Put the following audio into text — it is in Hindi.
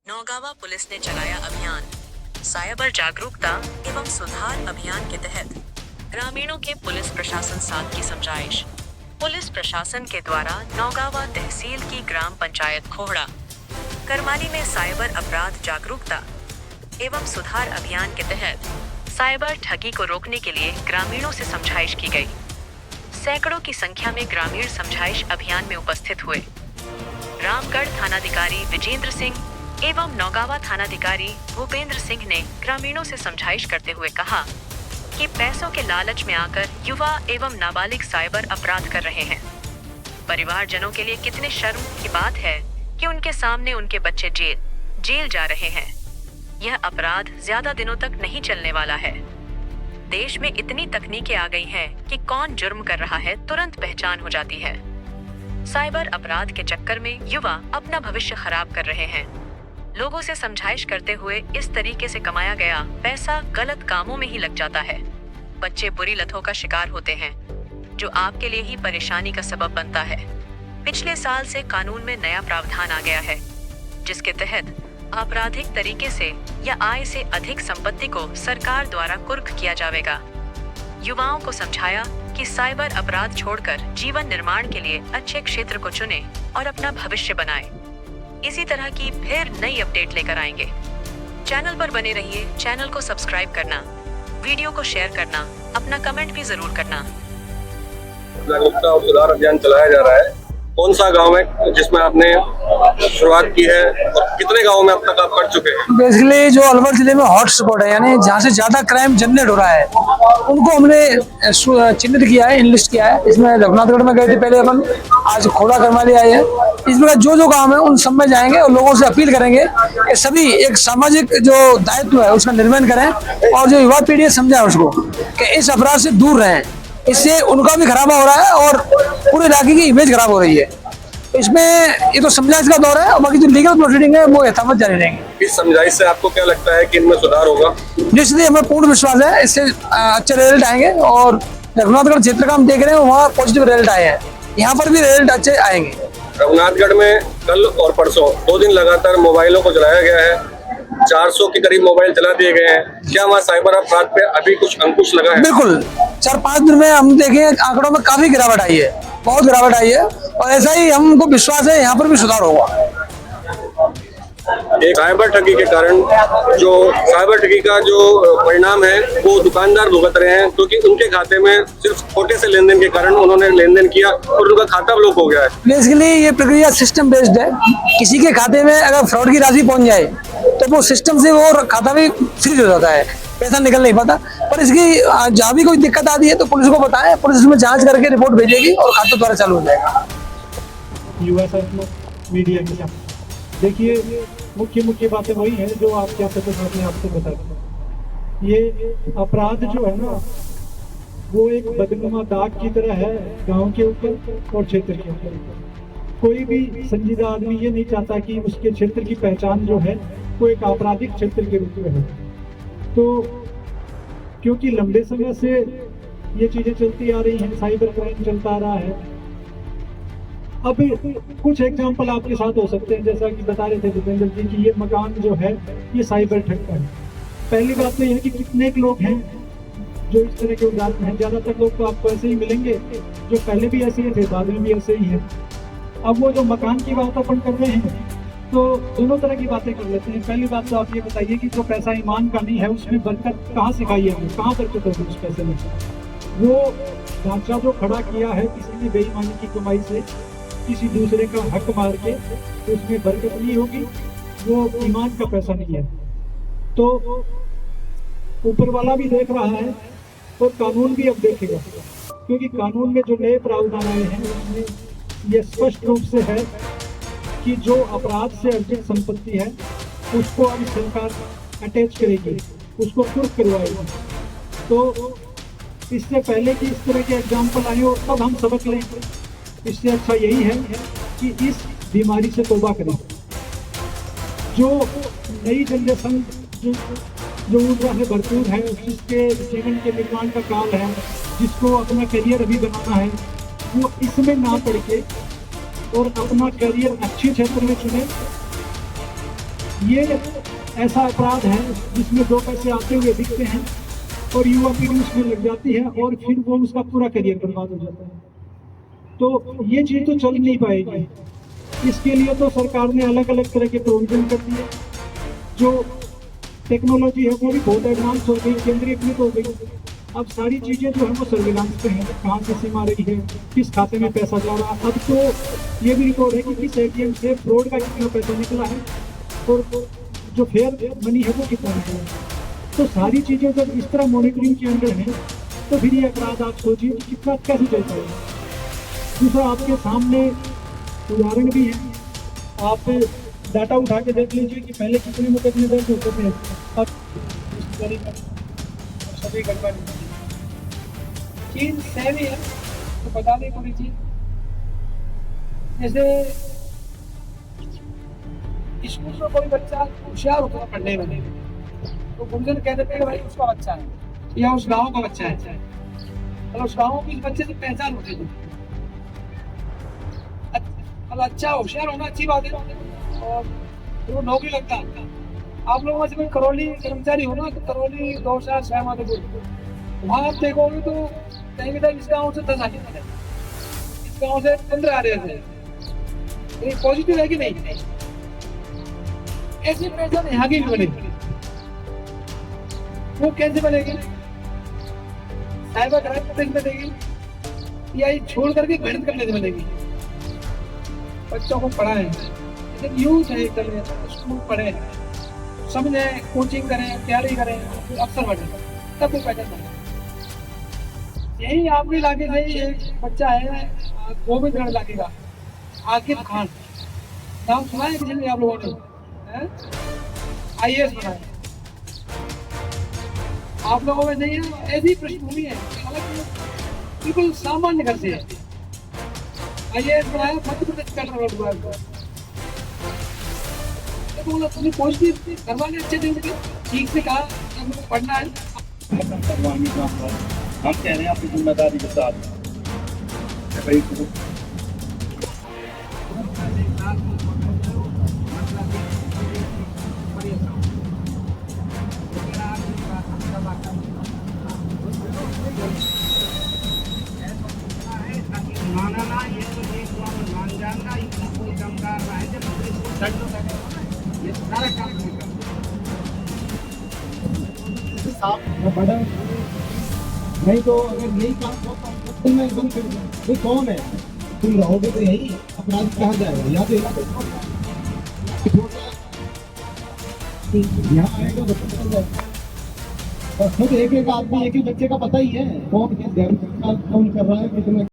नौगावा पुलिस ने चलाया अभियान। साइबर जागरूकता एवं सुधार अभियान के तहत ग्रामीणों के पुलिस प्रशासन साथ की समझाइश। पुलिस प्रशासन के द्वारा नौगावा तहसील की ग्राम पंचायत खोहड़ा करमाली में साइबर अपराध जागरूकता एवं सुधार अभियान के तहत साइबर ठगी को रोकने के लिए ग्रामीणों से समझाइश की गई। सैकड़ों की संख्या में ग्रामीण समझाइश अभियान में उपस्थित हुए। रामगढ़ थानाधिकारी विजेंद्र सिंह एवं नौगावा थानाधिकारी भूपेंद्र सिंह ने ग्रामीणों से समझाइश करते हुए कहा कि पैसों के लालच में आकर युवा एवं नाबालिग साइबर अपराध कर रहे हैं। परिवारजनों के लिए कितने शर्म की बात है कि उनके सामने उनके बच्चे जेल जा रहे हैं। यह अपराध ज्यादा दिनों तक नहीं चलने वाला है। देश में इतनी तकनीकें आ गई हैं कि कौन जुर्म कर रहा है तुरंत पहचान हो जाती है। साइबर अपराध के चक्कर में युवा अपना भविष्य खराब कर रहे हैं। लोगों से समझाइश करते हुए इस तरीके से कमाया गया पैसा गलत कामों में ही लग जाता है। बच्चे बुरी लतों का शिकार होते हैं जो आपके लिए ही परेशानी का सबब बनता है। पिछले साल से कानून में नया प्रावधान आ गया है जिसके तहत आपराधिक तरीके से या आय से अधिक संपत्ति को सरकार द्वारा कुर्क किया जाएगा। युवाओं को समझाया कि साइबर अपराध छोड़कर जीवन निर्माण के लिए अच्छे क्षेत्र को चुने और अपना भविष्य बनाए। इसी तरह की फिर नई अपडेट लेकर आएंगे। चैनल पर बने रहिए। चैनल को सब्सक्राइब करना, वीडियो को शेयर करना, अपना कमेंट भी जरूर करना। जागरूकता और सुधार अभियान चलाया जा रहा है। कौन सा गांव है जिसमें आपने शुरुआत की है और कितने गांवों में अब तक आप कर चुके हैं? बेसिकली जो अलवर जिले में हॉट स्पॉट है, यानी जहाँ से ज्यादा क्राइम जनरेट हो रहा है, उनको हमने चिन्हित किया है, इनलिस्ट किया है। इसमें रघुनाथगढ़ में गए थे पहले अपन, आज खोड़ा करमाली आए हैं। इसमें जो गांव है उन सब में जाएंगे और लोगों से अपील करेंगे कि सभी एक सामाजिक जो दायित्व है उसका निर्वहन करें और जो युवा पीढ़ी है समझाए उसको कि इस अपराध से दूर रहें। इससे उनका भी खराबा हो रहा है और पूरे इलाके की इमेज खराब हो रही है। इसमें ये तो समझाइश का दौर है और बाकी जो लीगल प्रोसीडिंग है वो यथावत जारी रहेंगे। इस समझाइश से आपको क्या लगता है कि इनमें सुधार होगा? निश्चित हमें पूर्ण विश्वास है, इससे अच्छे रिजल्ट आएंगे और रघुनाथगढ़ क्षेत्र का हम देख रहे हैं वहाँ पॉजिटिव रिजल्ट आए हैं, यहाँ पर भी रिजल्ट अच्छे आएंगे। रघुनाथगढ़ में कल और परसों 2 दिन लगातार मोबाइलों को जलाया गया है। 400 के करीब मोबाइल जला दिए गए हैं। क्या वहाँ साइबर अपराध पे अभी कुछ अंकुश लगा है? बिल्कुल, 4-5 दिन में हम देखें आंकड़ों में काफी गिरावट आई है, बहुत गिरावट आई है और ऐसा ही हमको विश्वास है यहाँ पर भी सुधार होगा। एक साइबर ठगी के कारण जो साइबर ठगी का जो परिणाम है वो दुकानदार भुगत रहे हैं, क्योंकि उनके खाते में सिर्फ खोटे से लेनदेन के कारण उन्होंने लेनदेन किया और उनका खाता ब्लॉक हो गया है। बेसिकली ये प्रक्रिया सिस्टम बेस्ड है। किसी के खाते में अगर फ्रॉड की राशि पहुंच जाए तो वो सिस्टम से वो खाता भी फ्रीज हो जाता है, पैसा निकल नहीं पाता। पर इसकी जहाँ भी कोई दिक्कत आती है तो पुलिस को बताएं, पुलिस उसमें जांच करके रिपोर्ट भेजेगी और खाता द्वारा चालू हो जाएगा। युवा मीडिया के साथ देखिए मुख्य बातें वही हैं जो आपके आपसे बता दें। ये अपराध जो है ना वो एक बदनुमा दाग की तरह है गांव के ऊपर और क्षेत्र के ऊपर। कोई भी संजीदा आदमी ये नहीं चाहता कि उसके क्षेत्र की पहचान जो है वो एक आपराधिक क्षेत्र के रूप में है। तो क्योंकि लंबे समय से ये चीजें चलती आ रही हैं, साइबर क्राइम चलता आ रहा है। अब कुछ एग्जाम्पल आपके साथ हो सकते हैं, जैसा कि बता रहे थे भूपेंद्र जी कि ये मकान जो है ये साइबर ठग का है। पहली बात तो यह है कि कितने लोग हैं जो इस तरह के उदाहरण हैं। ज्यादातर लोग तो आपको ऐसे ही मिलेंगे जो पहले भी ऐसे ही थे, बाद में भी ऐसे ही है। अब वो जो मकान की बात अपन कर रहे हैं तो दोनों तरह की बातें कर लेते हैं। पहली बात तो आप ये बताइए कि जो पैसा ईमान का नहीं है उसमें बरकत कहाँ सिखाई है, कहाँ बरकत होगी उस पैसे में? वो ढांचा जो खड़ा किया है किसी ने बेईमानी की कमाई से, किसी दूसरे का हक मार के, तो उसमें बरकत नहीं होगी, वो ईमान का पैसा नहीं है। तो ऊपर वाला भी देख रहा है और कानून भी अब देखेगा, क्योंकि कानून में जो नए प्रावधान आए हैं उसमें यह स्पष्ट रूप से है कि जो अपराध से अर्जित संपत्ति है उसको अब सरकार अटैच करेगी, उसको कुर्क करवाएगी। तो इससे पहले कि इस तरह के एग्जाम्पल आए और तब हम सबक लें, इससे अच्छा यही है कि इस बीमारी से तौबा करें। जो नई जनरेशन जो ऊर्जा से भरपूर है, जिसके जीवन के निर्माण का काल है, जिसको अपना करियर अभी बनाना है, वो इसमें ना पड़ के और अपना करियर अच्छे क्षेत्र में चुने ये ऐसा अपराध है जिसमें दो पैसे आते हुए दिखते हैं और युवा पीढ़ी उसमें लग जाती है और फिर वो उसका पूरा करियर बर्बाद हो जाता है। तो ये चीज़ तो चल नहीं पाएगी। इसके लिए तो सरकार ने अलग अलग तरह के प्रोविजन कर दिए। जो टेक्नोलॉजी है वो भी बहुत एडवांस हो गई, केंद्रीकृत हो गई। अब सारी चीज़ें जो है वो सर्विलांस पे हैं, कहाँ से सिम आ रही है, किस खाते में पैसा जा रहा है। अब तो ये भी रिकॉर्ड है कि किस एटीएम से फ्रॉड का कितना पैसा निकला है और जो फेयर मनी है वो कितना निकला है। तो सारी चीज़ें जब इस तरह मॉनिटरिंग के अंदर हैं तो फिर ये अपराध आप सोचिए कि कितना कैसे चल पाएगा। दूसरा, आपके सामने उदाहरण भी है, आप डाटा उठा के देख लीजिए कि पहले कितने मुकदमे दर्ज होते थे, अब सभी गड़बड़ चीज सेम ही है। तो बता दें पूरी चीज, जैसे स्कूल में कोई बच्चा होशियार होता है पढ़ने में, तो गुरुजन कह देते हैं भाई उसका बच्चा है या उस गांव का बच्चा है, और उस गांव की बच्चे से पहचान होती है। अब अच्छा होशियार होना अच्छी बात है और वो नौकरी लगता है। आप लोगों में से कोई करौली कर्मचारी हो ना, तो करौली 2 शहर माते वहाँ आप देखोगे तो कहेंगे था इस गाँव से 10 आ रहे, इस गाँव से 15 आ रहे थे। ये पॉजिटिव है कि नहीं? ऐसी पहचान यहाँ की भी बनेगी। वो कैसे बनेगी? साइबर क्राइम में बनेगी या ये छोड़ करके मेहनत करने से बनेगी? बच्चों को पढ़ाएं, लेकिन यूथ है एकदम, स्कूल पढ़े, समझे, कोचिंग करें, तैयारी करें, अफसर बने, तब कोई पहचान बने। यही आपके इलाके से एक बच्चा है गोविंदगढ़ इलाके का, आकिब खान, नाम सुना है किसी ने आप लोगों ने? IAS बना है। आप लोगों में नहीं है, ऐसी पृष्ठभूमि है, बिल्कुल सामान्य घर से है। IAS बनाया मध्य प्रदेश पेट्रोल विभाग का। तो बोला तुमने पॉजिटिव घर वाले अच्छे थे, उनके ठीक से कहा हमको पढ़ना है। हम कह रहे हैं अपनी जिम्मेदारी के साथ नहीं तो अगर यही काम होता तो मैं एकदम कर दूं। ये कौन है? तुम रहोगे तो यही अपराध कहाँ जाएगा? या तो यहाँ आएगा तो पता चल जाएगा। बस खुद एक एक आदमी, एक ही बच्चे का पता ही है कौन किस घर का कौन कर रहा है, कितने